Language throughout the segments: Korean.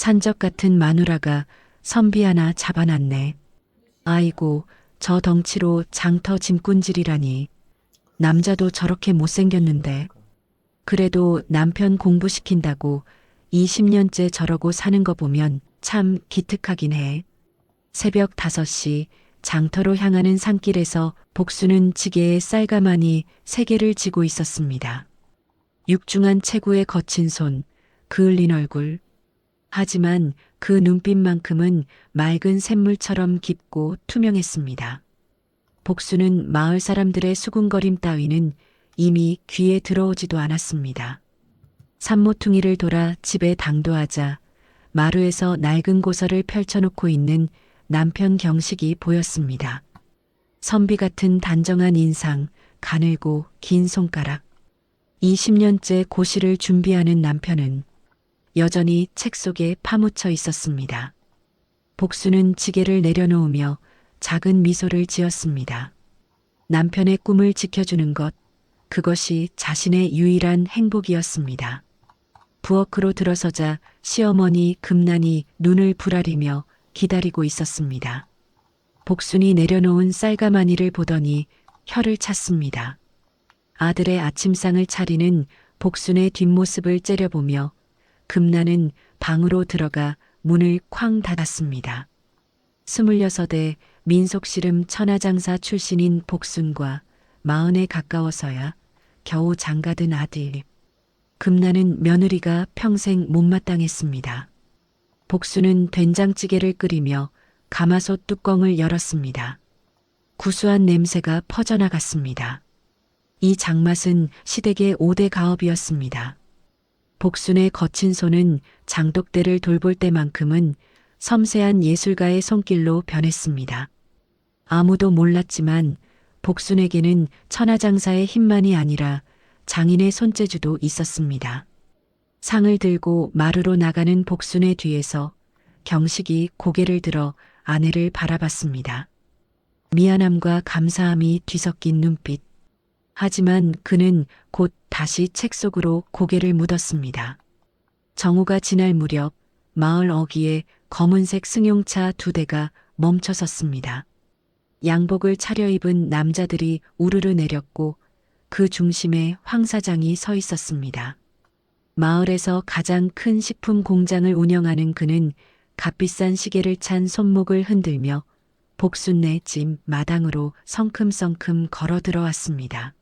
산적 같은 마누라가 선비 하나 잡아놨네. 아이고, 저 덩치로 장터 짐꾼질이라니. 남자도 저렇게 못생겼는데. 그래도 남편 공부시킨다고 20년째 저러고 사는 거 보면 참 기특하긴 해. 새벽 5시 장터로 향하는 산길에서 복수는 지게에 쌀가마니 3개를 쥐고 있었습니다. 육중한 체구의 거친 손, 그을린 얼굴. 하지만 그 눈빛만큼은 맑은 샘물처럼 깊고 투명했습니다. 복수는 마을 사람들의 수군거림 따위는 이미 귀에 들어오지도 않았습니다. 산모퉁이를 돌아 집에 당도하자 마루에서 낡은 고서를 펼쳐놓고 있는 남편 경식이 보였습니다. 선비 같은 단정한 인상, 가늘고 긴 손가락. 20년째 고시를 준비하는 남편은 여전히 책 속에 파묻혀 있었습니다. 복수는 지게를 내려놓으며 작은 미소를 지었습니다. 남편의 꿈을 지켜주는 것, 그것이 자신의 유일한 행복이었습니다. 부엌으로 들어서자 시어머니 금난이 눈을 부라리며 기다리고 있었습니다. 복순이 내려놓은 쌀가마니를 보더니 혀를 찼습니다. 아들의 아침상을 차리는 복순의 뒷모습을 째려보며 금난은 방으로 들어가 문을 쾅 닫았습니다. 26에 민속씨름 천하장사 출신인 복순과 40에 가까워서야 겨우 장가든 아들. 금나는 며느리가 평생 못마땅했습니다. 복수는 된장찌개를 끓이며 가마솥 뚜껑을 열었습니다. 구수한 냄새가 퍼져나갔습니다. 이 장맛은 시댁의 5대 가업이었습니다. 복순의 거친 손은 장독대를 돌볼 때만큼은 섬세한 예술가의 손길로 변했습니다. 아무도 몰랐지만 복순에게는 천하장사의 힘만이 아니라 장인의 손재주도 있었습니다. 상을 들고 마루로 나가는 복순의 뒤에서 경식이 고개를 들어 아내를 바라봤습니다. 미안함과 감사함이 뒤섞인 눈빛. 하지만 그는 곧 다시 책 속으로 고개를 묻었습니다. 정오가 지날 무렵 마을 어귀에 검은색 승용차 2대가 멈춰 섰습니다. 양복을 차려입은 남자들이 우르르 내렸고 그 중심에 황 사장이 서 있었습니다. 마을에서 가장 큰 식품 공장을 운영하는 그는 값비싼 시계를 찬 손목을 흔들며 복순네 집 마당으로 성큼성큼 걸어 들어왔습니다.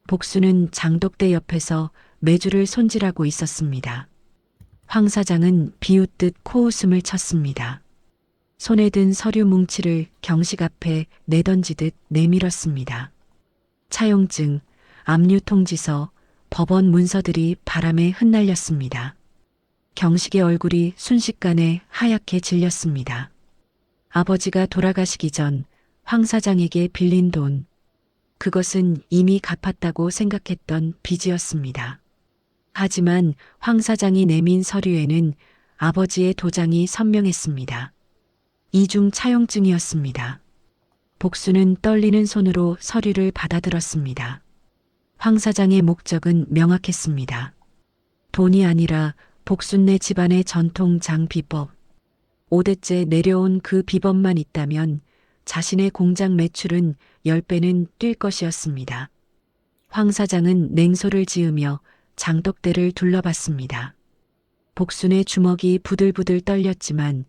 복순은 장독대 옆에서 메주를 손질하고 있었습니다. 황 사장은 비웃듯 코웃음을 쳤습니다. 손에 든 서류 뭉치를 경식 앞에 내던지듯 내밀었습니다. 차용증, 압류통지서, 법원 문서들이 바람에 흩날렸습니다. 경식의 얼굴이 순식간에 하얗게 질렸습니다. 아버지가 돌아가시기 전 황 사장에게 빌린 돈, 그것은 이미 갚았다고 생각했던 빚이었습니다. 하지만 황 사장이 내민 서류에는 아버지의 도장이 선명했습니다. 이중 차용증이었습니다. 복수는 떨리는 손으로 서류를 받아들었습니다. 황 사장의 목적은 명확했습니다. 돈이 아니라 복순네 집안의 전통 장비법. 5대째 내려온 그 비법만 있다면 자신의 공장 매출은 10배는 뛸 것이었습니다. 황 사장은 냉소를 지으며 장독대를 둘러봤습니다. 복순의 주먹이 부들부들 떨렸지만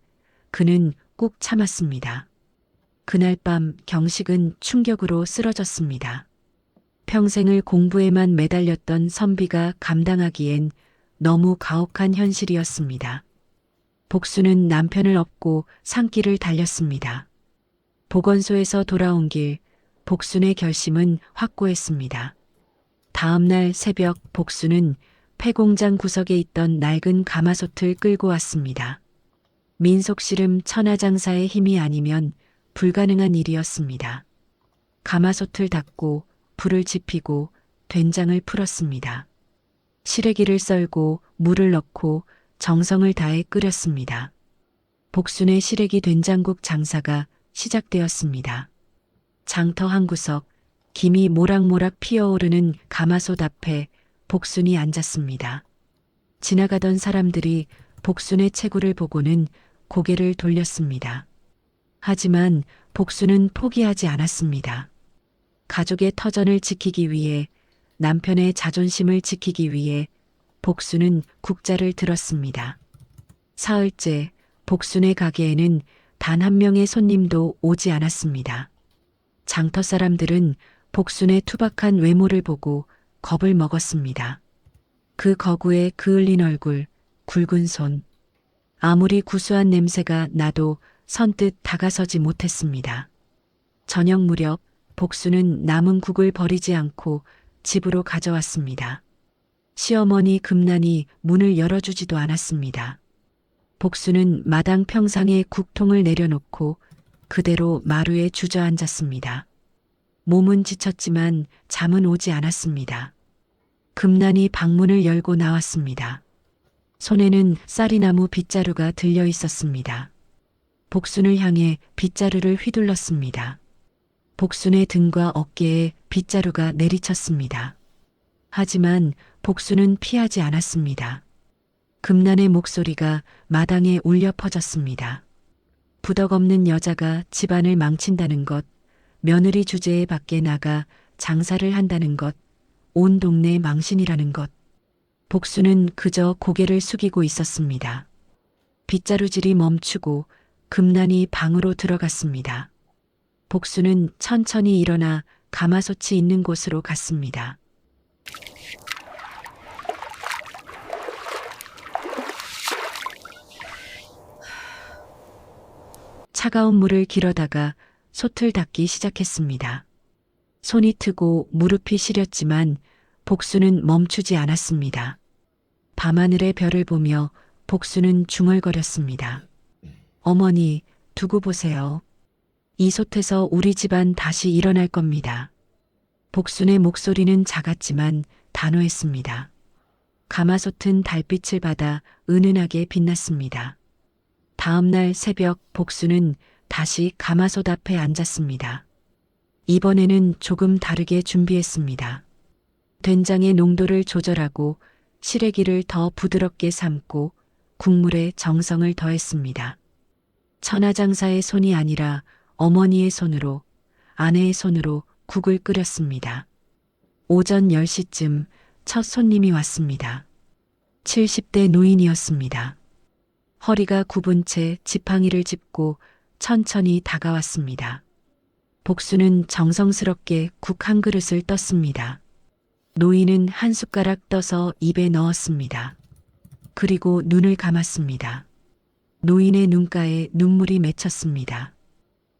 그는 꾹 참았습니다. 그날 밤 경식은 충격으로 쓰러졌습니다. 평생을 공부에만 매달렸던 선비가 감당하기엔 너무 가혹한 현실이었습니다. 복수는 남편을 업고 산길을 달렸습니다. 보건소에서 돌아온 길, 복순의 결심은 확고했습니다. 다음 날 새벽 복수는 폐공장 구석에 있던 낡은 가마솥을 끌고 왔습니다. 민속씨름 천하장사의 힘이 아니면 불가능한 일이었습니다. 가마솥을 닫고 불을 지피고 된장을 풀었습니다. 시래기를 썰고 물을 넣고 정성을 다해 끓였습니다. 복순의 시래기 된장국 장사가 시작되었습니다. 장터 한 구석, 김이 모락모락 피어오르는 가마솥 앞에 복순이 앉았습니다. 지나가던 사람들이 복순의 체구를 보고는 고개를 돌렸습니다. 하지만 복순은 포기하지 않았습니다. 가족의 터전을 지키기 위해, 남편의 자존심을 지키기 위해 복순은 국자를 들었습니다. 사흘째 복순의 가게에는 단 한 명의 손님도 오지 않았습니다. 장터 사람들은 복순의 투박한 외모를 보고 겁을 먹었습니다. 그 거구의 그을린 얼굴, 굵은 손. 아무리 구수한 냄새가 나도 선뜻 다가서지 못했습니다. 저녁 무렵 복순은 남은 국을 버리지 않고 집으로 가져왔습니다. 시어머니 금난이 문을 열어주지도 않았습니다. 복순은 마당 평상에 국통을 내려놓고 그대로 마루에 주저앉았습니다. 몸은 지쳤지만 잠은 오지 않았습니다. 금난이 방문을 열고 나왔습니다. 손에는 쌀이나무 빗자루가 들려 있었습니다. 복순을 향해 빗자루를 휘둘렀습니다. 복순의 등과 어깨에 빗자루가 내리쳤습니다. 하지만 복순은 피하지 않았습니다. 금난의 목소리가 마당에 울려 퍼졌습니다. 부덕 없는 여자가 집안을 망친다는 것, 며느리 주제에 밖에 나가 장사를 한다는 것, 온 동네 망신이라는 것. 복순은 그저 고개를 숙이고 있었습니다. 빗자루질이 멈추고 금난이 방으로 들어갔습니다. 복순은 천천히 일어나 가마솥이 있는 곳으로 갔습니다. 차가운 물을 길어다가 솥을 닦기 시작했습니다. 손이 트고 무릎이 시렸지만 복순은 멈추지 않았습니다. 밤하늘의 별을 보며 복순은 중얼거렸습니다. 어머니, 두고 보세요. 이 솥에서 우리 집안 다시 일어날 겁니다. 복순의 목소리는 작았지만 단호했습니다. 가마솥은 달빛을 받아 은은하게 빛났습니다. 다음 날 새벽 복순은 다시 가마솥 앞에 앉았습니다. 이번에는 조금 다르게 준비했습니다. 된장의 농도를 조절하고 시래기를 더 부드럽게 삶고 국물에 정성을 더했습니다. 천하장사의 손이 아니라 어머니의 손으로, 아내의 손으로 국을 끓였습니다. 오전 10시쯤 첫 손님이 왔습니다. 70대 노인이었습니다. 허리가 굽은 채 지팡이를 짚고 천천히 다가왔습니다. 복순은 정성스럽게 국 한 그릇을 떴습니다. 노인은 한 숟가락 떠서 입에 넣었습니다. 그리고 눈을 감았습니다. 노인의 눈가에 눈물이 맺혔습니다.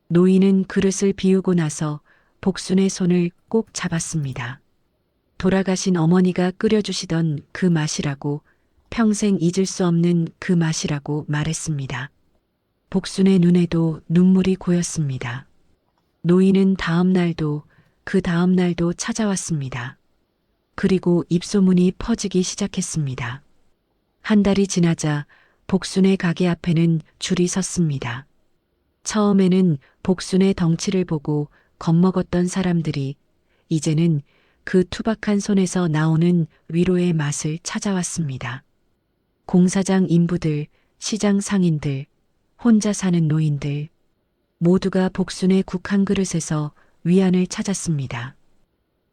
노인은 그릇을 비우고 나서 복순의 손을 꼭 잡았습니다. 돌아가신 어머니가 끓여주시던 그 맛이라고, 평생 잊을 수 없는 그 맛이라고 말했습니다. 복순의 눈에도 눈물이 고였습니다. 노인은 다음 날도 그 다음 날도 찾아왔습니다. 그리고 입소문이 퍼지기 시작했습니다. 한 달이 지나자 복순의 가게 앞에는 줄이 섰습니다. 처음에는 복순의 덩치를 보고 겁먹었던 사람들이 이제는 그 투박한 손에서 나오는 위로의 맛을 찾아왔습니다. 공사장 인부들, 시장 상인들, 혼자 사는 노인들, 모두가 복순의 국 한 그릇에서 위안을 찾았습니다.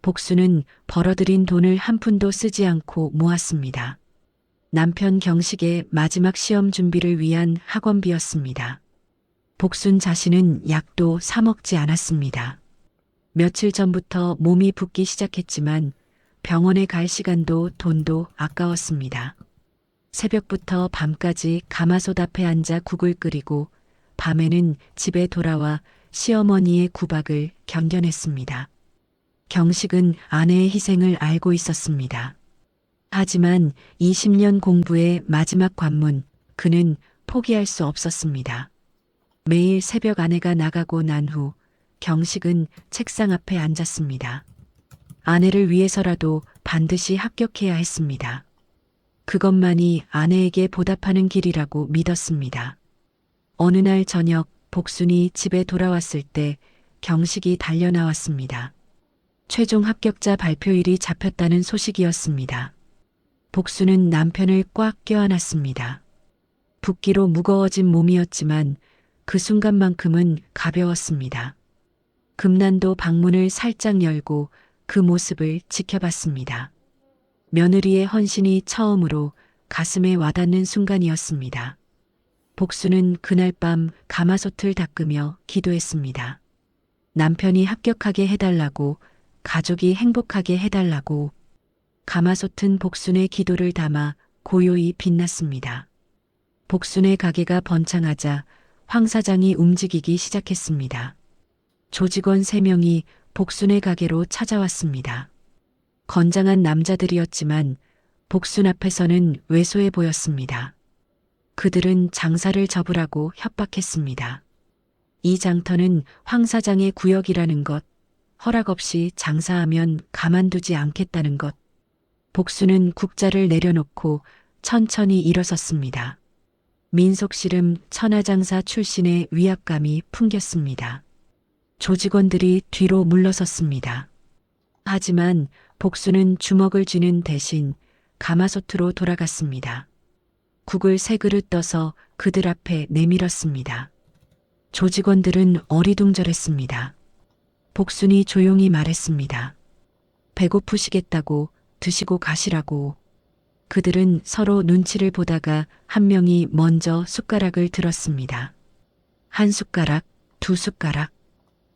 복순은 벌어들인 돈을 한 푼도 쓰지 않고 모았습니다. 남편 경식의 마지막 시험 준비를 위한 학원비였습니다. 복순 자신은 약도 사 먹지 않았습니다. 며칠 전부터 몸이 붓기 시작했지만 병원에 갈 시간도 돈도 아까웠습니다. 새벽부터 밤까지 가마솥 앞에 앉아 국을 끓이고 밤에는 집에 돌아와 시어머니의 구박을 견뎌냈습니다. 경식은 아내의 희생을 알고 있었습니다. 하지만 20년 공부의 마지막 관문, 그는 포기할 수 없었습니다. 매일 새벽 아내가 나가고 난 후 경식은 책상 앞에 앉았습니다. 아내를 위해서라도 반드시 합격해야 했습니다. 그것만이 아내에게 보답하는 길이라고 믿었습니다. 어느 날 저녁 복순이 집에 돌아왔을 때 경식이 달려나왔습니다. 최종 합격자 발표일이 잡혔다는 소식이었습니다. 복순은 남편을 꽉 껴안았습니다. 붓기로 무거워진 몸이었지만 그 순간만큼은 가벼웠습니다. 금난도 방문을 살짝 열고 그 모습을 지켜봤습니다. 며느리의 헌신이 처음으로 가슴에 와닿는 순간이었습니다. 복수는 그날 밤 가마솥을 닦으며 기도했습니다. 남편이 합격하게 해달라고, 가족이 행복하게 해달라고. 가마솥은 복순의 기도를 담아 고요히 빛났습니다. 복순의 가게가 번창하자 황 사장이 움직이기 시작했습니다. 조직원 3명이 복순의 가게로 찾아왔습니다. 건장한 남자들이었지만 복순 앞에서는 왜소해 보였습니다. 그들은 장사를 접으라고 협박했습니다. 이 장터는 황 사장의 구역이라는 것, 허락 없이 장사하면 가만두지 않겠다는 것. 복순은 국자를 내려놓고 천천히 일어섰습니다. 민속씨름 천하장사 출신의 위압감이 풍겼습니다. 조직원들이 뒤로 물러섰습니다. 하지만 복순은 주먹을 쥐는 대신 가마솥으로 돌아갔습니다. 국을 3그릇 떠서 그들 앞에 내밀었습니다. 조직원들은 어리둥절했습니다. 복순이 조용히 말했습니다. 배고프시겠다고, 드시고 가시라고. 그들은 서로 눈치를 보다가 한 명이 먼저 숟가락을 들었습니다. 1숟가락, 2숟가락.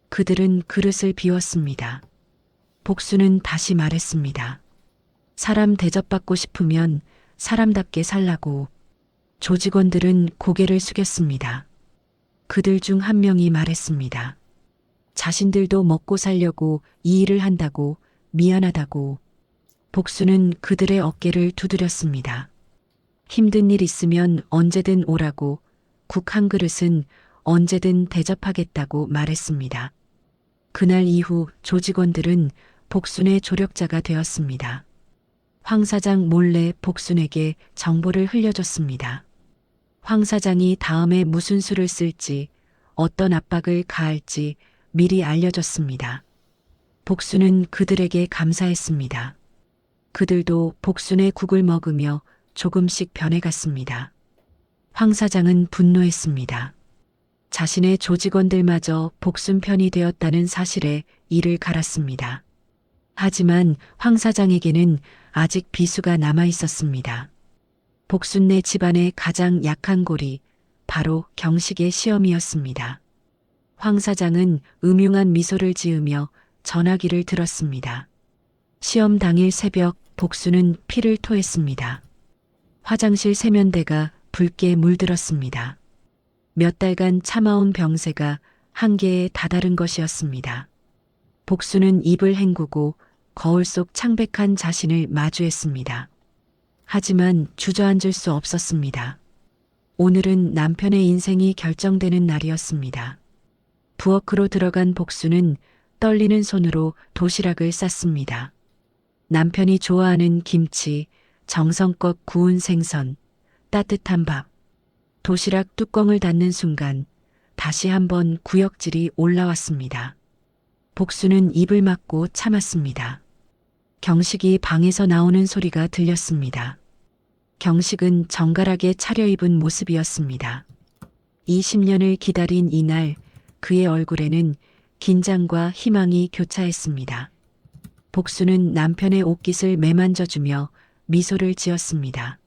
그들은 그릇을 비웠습니다. 복순은 다시 말했습니다. 사람 대접받고 싶으면 사람답게 살라고. 조직원들은 고개를 숙였습니다. 그들 중 한 명이 말했습니다. 자신들도 먹고 살려고 이 일을 한다고, 미안하다고. 복순은 그들의 어깨를 두드렸습니다. 힘든 일 있으면 언제든 오라고, 국 한 그릇은 언제든 대접하겠다고 말했습니다. 그날 이후 조직원들은 복순의 조력자가 되었습니다. 황 사장 몰래 복순에게 정보를 흘려줬습니다. 황 사장이 다음에 무슨 수를 쓸지, 어떤 압박을 가할지 미리 알려줬습니다. 복순은 그들에게 감사했습니다. 그들도 복순의 국을 먹으며 조금씩 변해갔습니다. 황 사장은 분노했습니다. 자신의 조직원들마저 복순 편이 되었다는 사실에 이를 갈았습니다. 하지만 황 사장에게는 아직 비수가 남아 있었습니다. 복순네 집안의 가장 약한 고리, 바로 경식의 시험이었습니다. 황 사장은 음흉한 미소를 지으며 전화기를 들었습니다. 시험 당일 새벽 복순은 피를 토했습니다. 화장실 세면대가 붉게 물들었습니다. 몇 달간 참아온 병세가 한계에 다다른 것이었습니다. 복순은 입을 헹구고 거울 속 창백한 자신을 마주했습니다. 하지만 주저앉을 수 없었습니다. 오늘은 남편의 인생이 결정되는 날이었습니다. 부엌으로 들어간 복순은 떨리는 손으로 도시락을 쌌습니다. 남편이 좋아하는 김치, 정성껏 구운 생선, 따뜻한 밥. 도시락 뚜껑을 닫는 순간 다시 한번 구역질이 올라왔습니다. 복순은 입을 막고 참았습니다. 경식이 방에서 나오는 소리가 들렸습니다. 경식은 정갈하게 차려입은 모습이었습니다. 20년을 기다린 이날 그의 얼굴에는 긴장과 희망이 교차했습니다. 복순은 남편의 옷깃을 매만져주며 미소를 지었습니다.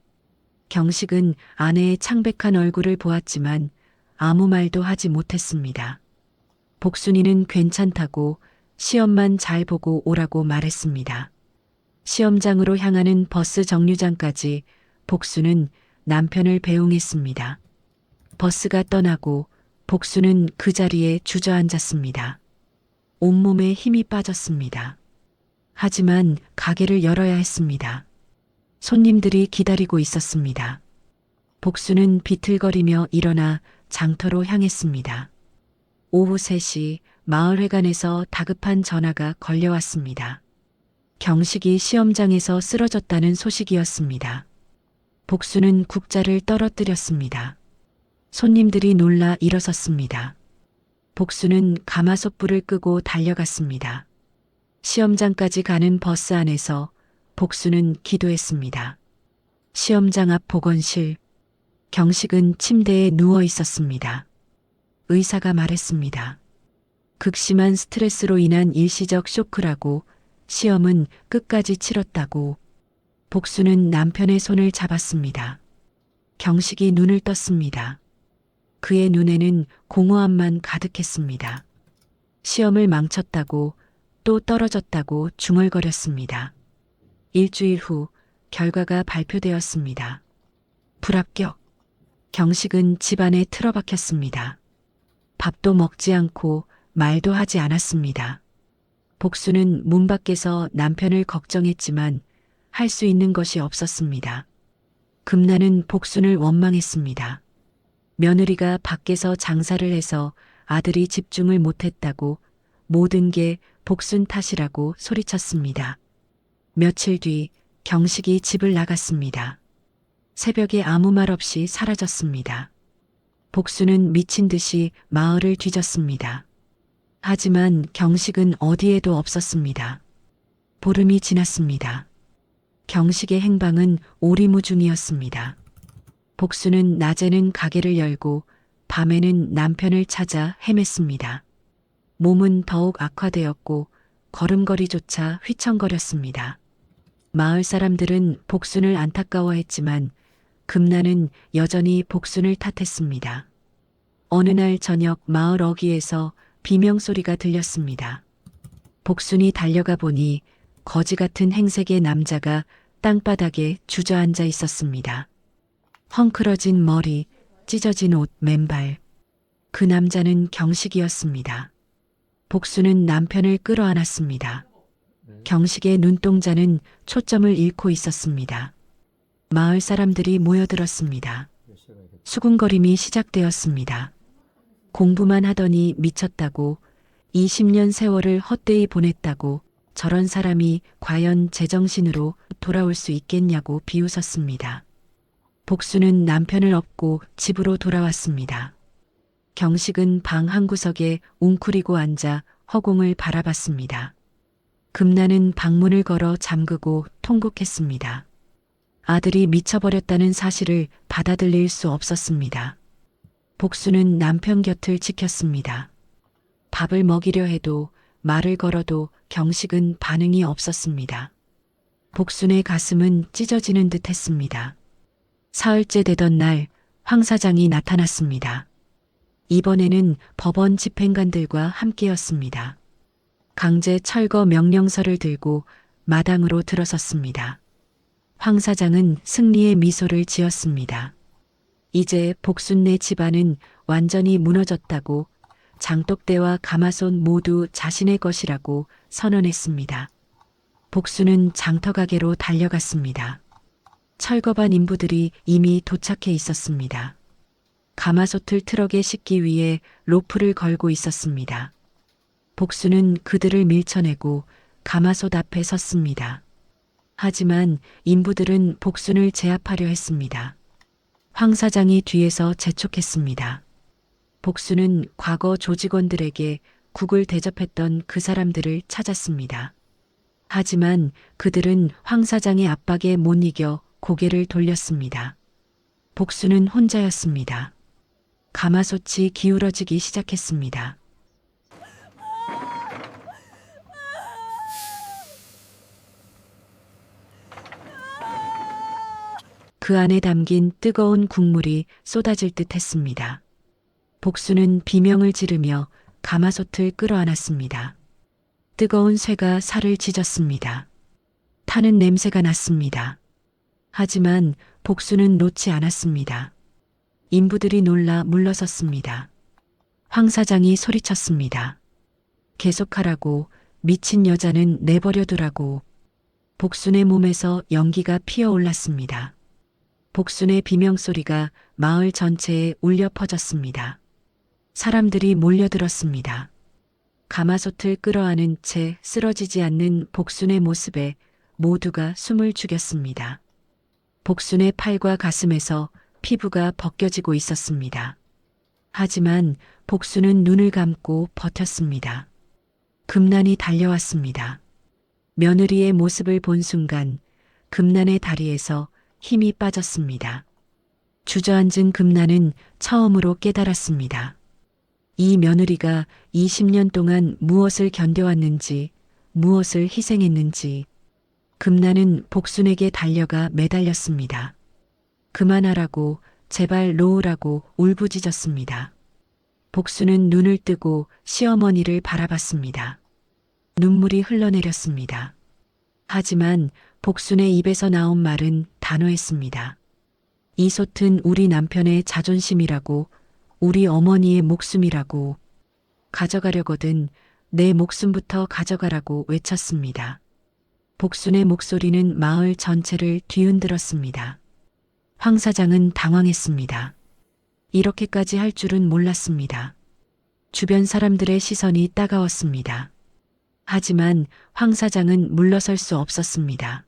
경식은 아내의 창백한 얼굴을 보았지만 아무 말도 하지 못했습니다. 복순이는 괜찮다고 시험만 잘 보고 오라고 말했습니다. 시험장으로 향하는 버스 정류장까지 복순은 남편을 배웅했습니다. 버스가 떠나고 복순은 그 자리에 주저앉았습니다. 온몸에 힘이 빠졌습니다. 하지만 가게를 열어야 했습니다. 손님들이 기다리고 있었습니다. 복순은 비틀거리며 일어나 장터로 향했습니다. 오후 3시 마을회관에서 다급한 전화가 걸려왔습니다. 경식이 시험장에서 쓰러졌다는 소식이었습니다. 복순은 국자를 떨어뜨렸습니다. 손님들이 놀라 일어섰습니다. 복순은 가마솥불을 끄고 달려갔습니다. 시험장까지 가는 버스 안에서 복순은 기도했습니다. 시험장 앞 보건실. 경식은 침대에 누워 있었습니다. 의사가 말했습니다. 극심한 스트레스로 인한 일시적 쇼크라고, 시험은 끝까지 치렀다고. 복수는 남편의 손을 잡았습니다. 경식이 눈을 떴습니다. 그의 눈에는 공허함만 가득했습니다. 시험을 망쳤다고, 또 떨어졌다고 중얼거렸습니다. 일주일 후 결과가 발표되었습니다. 불합격. 경식은 집안에 틀어박혔습니다. 밥도 먹지 않고 말도 하지 않았습니다. 복수는 문 밖에서 남편을 걱정했지만 할 수 있는 것이 없었습니다. 금나는 복순을 원망했습니다. 며느리가 밖에서 장사를 해서 아들이 집중을 못했다고, 모든 게 복순 탓이라고 소리쳤습니다. 며칠 뒤 경식이 집을 나갔습니다. 새벽에 아무 말 없이 사라졌습니다. 복수는 미친 듯이 마을을 뒤졌습니다. 하지만 경식은 어디에도 없었습니다. 보름이 지났습니다. 경식의 행방은 오리무중이었습니다. 복수는 낮에는 가게를 열고 밤에는 남편을 찾아 헤맸습니다. 몸은 더욱 악화되었고 걸음걸이조차 휘청거렸습니다. 마을 사람들은 복순을 안타까워했지만 금나는 여전히 복순을 탓했습니다. 어느 날 저녁 마을 어귀에서 비명소리가 들렸습니다. 복순이 달려가 보니 거지 같은 행색의 남자가 땅바닥에 주저앉아 있었습니다. 헝클어진 머리, 찢어진 옷, 맨발. 그 남자는 경식이었습니다. 복수는 남편을 끌어안았습니다. 경식의 눈동자는 초점을 잃고 있었습니다. 마을 사람들이 모여들었습니다. 수군거림이 시작되었습니다. 공부만 하더니 미쳤다고, 20년 세월을 헛되이 보냈다고, 저런 사람이 과연 제정신으로 돌아올 수 있겠냐고 비웃었습니다. 복수는 남편을 업고 집으로 돌아왔습니다. 경식은 방 한구석에 웅크리고 앉아 허공을 바라봤습니다. 금나는 방문을 걸어 잠그고 통곡했습니다. 아들이 미쳐버렸다는 사실을 받아들일 수 없었습니다. 복수는 남편 곁을 지켰습니다. 밥을 먹이려 해도 말을 걸어도 경식은 반응이 없었습니다. 복순의 가슴은 찢어지는 듯 했습니다. 사흘째 되던 날 황 사장이 나타났습니다. 이번에는 법원 집행관들과 함께였습니다. 강제 철거 명령서를 들고 마당으로 들어섰습니다. 황 사장은 승리의 미소를 지었습니다. 이제 복순네 집안은 완전히 무너졌다고, 장독대와 가마솥 모두 자신의 것이라고 선언했습니다. 복수는 장터가게로 달려갔습니다. 철거반 인부들이 이미 도착해 있었습니다. 가마솥을 트럭에 싣기 위해 로프를 걸고 있었습니다. 복수는 그들을 밀쳐내고 가마솥 앞에 섰습니다. 하지만 인부들은 복순을 제압하려 했습니다. 황 사장이 뒤에서 재촉했습니다. 복수는 과거 조직원들에게 국을 대접했던 그 사람들을 찾았습니다. 하지만 그들은 황 사장의 압박에 못 이겨 고개를 돌렸습니다. 복수는 혼자였습니다. 가마솥이 기울어지기 시작했습니다. 그 안에 담긴 뜨거운 국물이 쏟아질 듯 했습니다. 복수는 비명을 지르며 가마솥을 끌어안았습니다. 뜨거운 쇠가 살을 찢었습니다. 타는 냄새가 났습니다. 하지만 복수는 놓지 않았습니다. 인부들이 놀라 물러섰습니다. 황 사장이 소리쳤습니다. 계속하라고, 미친 여자는 내버려두라고. 복순의 몸에서 연기가 피어올랐습니다. 복순의 비명소리가 마을 전체에 울려 퍼졌습니다. 사람들이 몰려들었습니다. 가마솥을 끌어안은 채 쓰러지지 않는 복순의 모습에 모두가 숨을 죽였습니다. 복순의 팔과 가슴에서 피부가 벗겨지고 있었습니다. 하지만 복순은 눈을 감고 버텼습니다. 금난이 달려왔습니다. 며느리의 모습을 본 순간 금난의 다리에서 힘이 빠졌습니다. 주저앉은 금란은 처음으로 깨달았습니다. 이 며느리가 20년 동안 무엇을 견뎌왔는지, 무엇을 희생했는지. 금란은 복순에게 달려가 매달렸습니다. 그만하라고, 제발 놓으라고 울부짖었습니다. 복순은 눈을 뜨고 시어머니를 바라봤습니다. 눈물이 흘러내렸습니다. 하지만 복순의 입에서 나온 말은 단호했습니다. 이 솥은 우리 남편의 자존심이라고, 우리 어머니의 목숨이라고. 가져가려거든 내 목숨부터 가져가라고 외쳤습니다. 복순의 목소리는 마을 전체를 뒤흔들었습니다. 황 사장은 당황했습니다. 이렇게까지 할 줄은 몰랐습니다. 주변 사람들의 시선이 따가웠습니다. 하지만 황 사장은 물러설 수 없었습니다.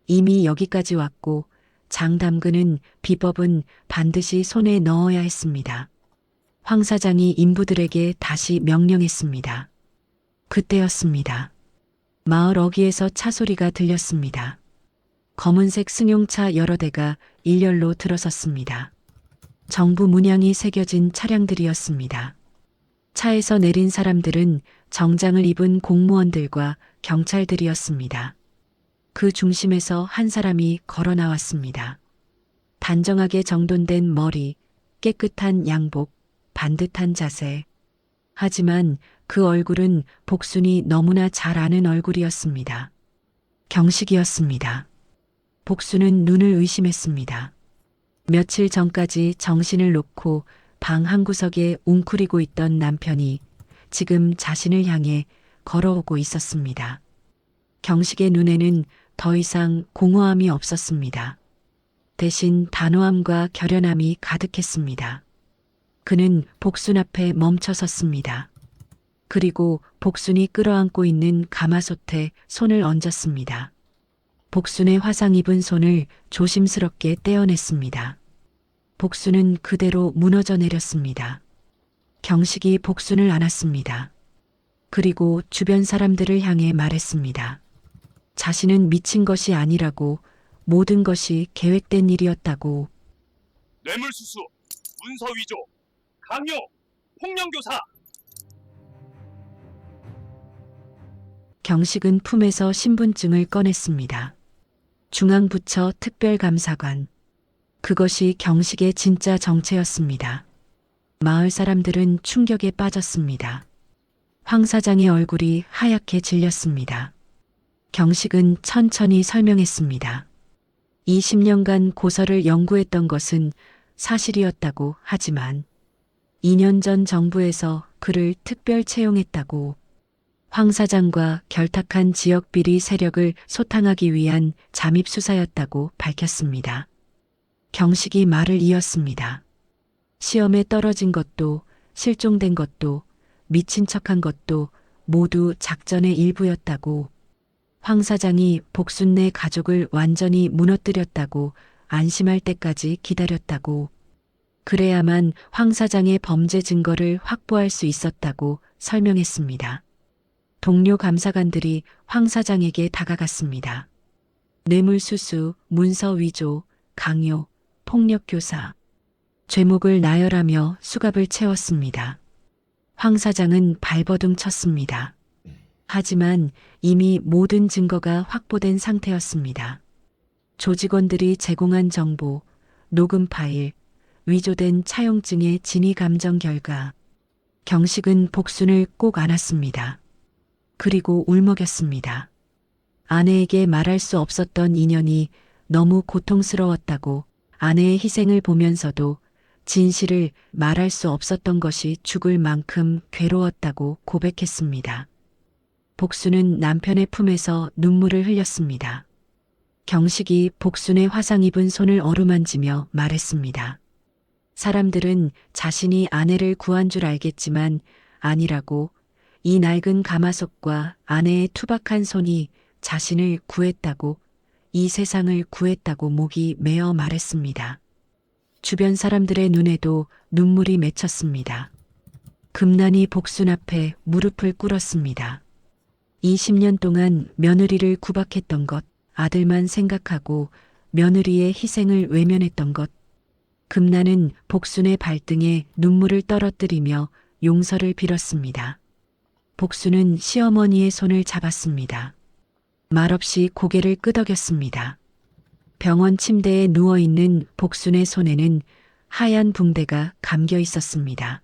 이미 여기까지 왔고 장 담그는 비법은 반드시 손에 넣어야 했습니다. 황 사장이 인부들에게 다시 명령했습니다. 그때였습니다. 마을 어귀에서 차 소리가 들렸습니다. 검은색 승용차 여러 대가 일렬로 들어섰습니다. 정부 문양이 새겨진 차량들이었습니다. 차에서 내린 사람들은 정장을 입은 공무원들과 경찰들이었습니다. 그 중심에서 한 사람이 걸어 나왔습니다. 단정하게 정돈된 머리, 깨끗한 양복, 반듯한 자세. 하지만 그 얼굴은 복순이 너무나 잘 아는 얼굴이었습니다. 경식이었습니다. 복순은 눈을 의심했습니다. 며칠 전까지 정신을 놓고 방 한구석에 웅크리고 있던 남편이 지금 자신을 향해 걸어오고 있었습니다. 경식의 눈에는 더 이상 공허함이 없었습니다. 대신 단호함과 결연함이 가득했습니다. 그는 복순 앞에 멈춰 섰습니다. 그리고 복순이 끌어안고 있는 가마솥에 손을 얹었습니다. 복순의 화상 입은 손을 조심스럽게 떼어냈습니다. 복순은 그대로 무너져 내렸습니다. 경식이 복순을 안았습니다. 그리고 주변 사람들을 향해 말했습니다. 자신은 미친 것이 아니라고, 모든 것이 계획된 일이었다고. 뇌물수수, 문서위조, 강요, 폭력교사. 경식은 품에서 신분증을 꺼냈습니다. 중앙부처 특별감사관. 그것이 경식의 진짜 정체였습니다. 마을 사람들은 충격에 빠졌습니다. 황 사장의 얼굴이 하얗게 질렸습니다. 경식은 천천히 설명했습니다. 20년간 고서를 연구했던 것은 사실이었다고 하지만 2년 전 정부에서 그를 특별 채용했다고. 황 사장과 결탁한 지역 비리 세력을 소탕하기 위한 잠입 수사였다고 밝혔습니다. 경식이 말을 이었습니다. 시험에 떨어진 것도, 실종된 것도, 미친 척한 것도 모두 작전의 일부였다고. 황 사장이 복순네 가족을 완전히 무너뜨렸다고, 안심할 때까지 기다렸다고. 그래야만 황 사장의 범죄 증거를 확보할 수 있었다고 설명했습니다. 동료 감사관들이 황 사장에게 다가갔습니다. 뇌물수수, 문서위조, 강요, 폭력교사. 죄목을 나열하며 수갑을 채웠습니다. 황 사장은 발버둥 쳤습니다. 하지만 이미 모든 증거가 확보된 상태였습니다. 조직원들이 제공한 정보, 녹음 파일, 위조된 차용증의 진위 감정 결과. 경식은 복순을 꼭 안았습니다. 그리고 울먹였습니다. 아내에게 말할 수 없었던 인연이 너무 고통스러웠다고, 아내의 희생을 보면서도 진실을 말할 수 없었던 것이 죽을 만큼 괴로웠다고 고백했습니다. 복순은 남편의 품에서 눈물을 흘렸습니다. 경식이 복순의 화상 입은 손을 어루만지며 말했습니다. 사람들은 자신이 아내를 구한 줄 알겠지만 아니라고. 이 낡은 가마솥과 아내의 투박한 손이 자신을 구했다고, 이 세상을 구했다고 목이 메어 말했습니다. 주변 사람들의 눈에도 눈물이 맺혔습니다. 금난이 복순 앞에 무릎을 꿇었습니다. 20년 동안 며느리를 구박했던 것, 아들만 생각하고 며느리의 희생을 외면했던 것, 금나는 복순의 발등에 눈물을 떨어뜨리며 용서를 빌었습니다. 복순은 시어머니의 손을 잡았습니다. 말없이 고개를 끄덕였습니다. 병원 침대에 누워있는 복순의 손에는 하얀 붕대가 감겨 있었습니다.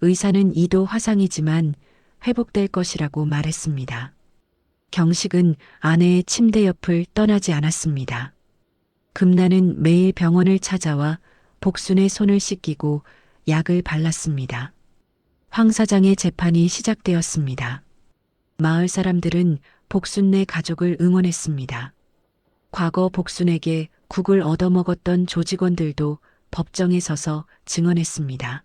의사는 이도 화상이지만 회복될 것이라고 말했습니다. 경식은 아내의 침대 옆을 떠나지 않았습니다. 금나는 매일 병원을 찾아와 복순의 손을 씻기고 약을 발랐습니다. 황 사장의 재판이 시작되었습니다. 마을 사람들은 복순네 가족을 응원했습니다. 과거 복순에게 국을 얻어먹었던 조직원들도 법정에 서서 증언했습니다.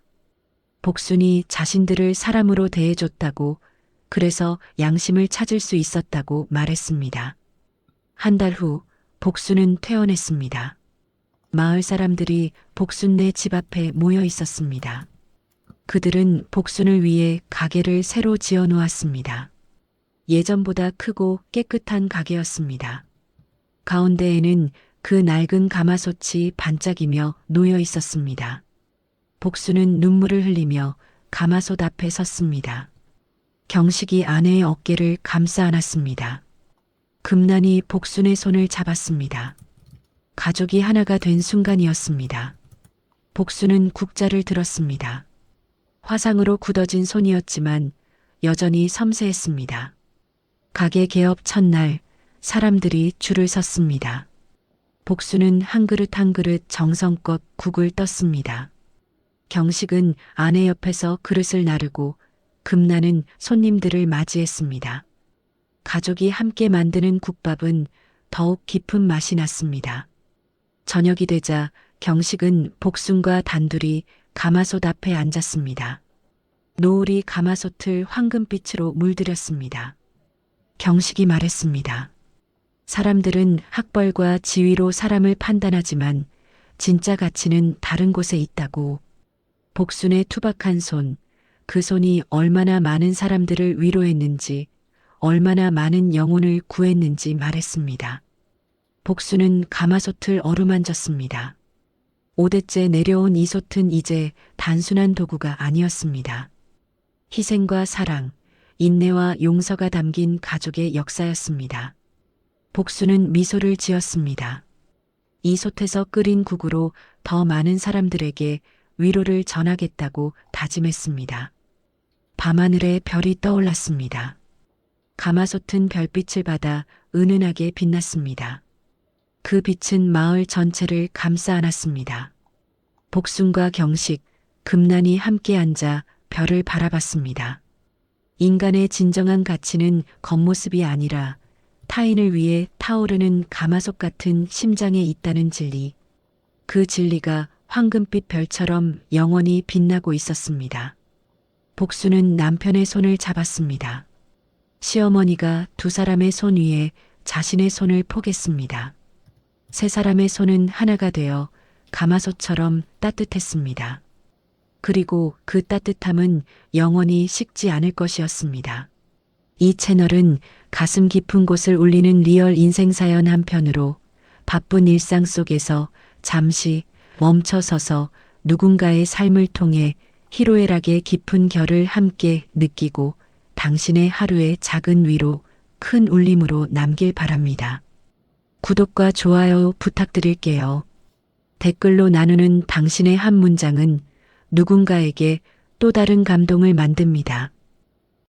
복순이 자신들을 사람으로 대해줬다고, 그래서 양심을 찾을 수 있었다고 말했습니다. 한 달 후 복순은 퇴원했습니다. 마을 사람들이 복순네 집 앞에 모여 있었습니다. 그들은 복순을 위해 가게를 새로 지어 놓았습니다. 예전보다 크고 깨끗한 가게였습니다. 가운데에는 그 낡은 가마솥이 반짝이며 놓여 있었습니다. 복순은 눈물을 흘리며 가마솥 앞에 섰습니다. 경식이 아내의 어깨를 감싸 안았습니다. 금난이 복순의 손을 잡았습니다. 가족이 하나가 된 순간이었습니다. 복순은 국자를 들었습니다. 화상으로 굳어진 손이었지만 여전히 섬세했습니다. 가게 개업 첫날 사람들이 줄을 섰습니다. 복순은 한 그릇 한 그릇 정성껏 국을 떴습니다. 경식은 아내 옆에서 그릇을 나르고 금나는 손님들을 맞이했습니다. 가족이 함께 만드는 국밥은 더욱 깊은 맛이 났습니다. 저녁이 되자 경식은 복순과 단둘이 가마솥 앞에 앉았습니다. 노을이 가마솥을 황금빛으로 물들였습니다. 경식이 말했습니다. 사람들은 학벌과 지위로 사람을 판단하지만 진짜 가치는 다른 곳에 있다고. 복순의 투박한 손, 그 손이 얼마나 많은 사람들을 위로했는지, 얼마나 많은 영혼을 구했는지 말했습니다. 복순은 가마솥을 어루만졌습니다. 5대째 내려온 이 솥은 이제 단순한 도구가 아니었습니다. 희생과 사랑, 인내와 용서가 담긴 가족의 역사였습니다. 복순은 미소를 지었습니다. 이 솥에서 끓인 국으로 더 많은 사람들에게 위로를 전하겠다고 다짐했습니다. 밤하늘에 별이 떠올랐습니다. 가마솥은 별빛을 받아 은은하게 빛났습니다. 그 빛은 마을 전체를 감싸 안았습니다. 복순과 경식, 금난이 함께 앉아 별을 바라봤습니다. 인간의 진정한 가치는 겉모습이 아니라 타인을 위해 타오르는 가마솥 같은 심장에 있다는 진리. 그 진리가 황금빛 별처럼 영원히 빛나고 있었습니다. 복순은 남편의 손을 잡았습니다. 시어머니가 두 사람의 손 위에 자신의 손을 포겠습니다. 세 사람의 손은 하나가 되어 가마솥처럼 따뜻했습니다. 그리고 그 따뜻함은 영원히 식지 않을 것이었습니다. 이 채널은 가슴 깊은 곳을 울리는 리얼 인생사연 한편으로 바쁜 일상 속에서 잠시 멈춰서서 누군가의 삶을 통해 희로애락의 깊은 결을 함께 느끼고 당신의 하루의 작은 위로, 큰 울림으로 남길 바랍니다. 구독과 좋아요 부탁드릴게요. 댓글로 나누는 당신의 한 문장은 누군가에게 또 다른 감동을 만듭니다.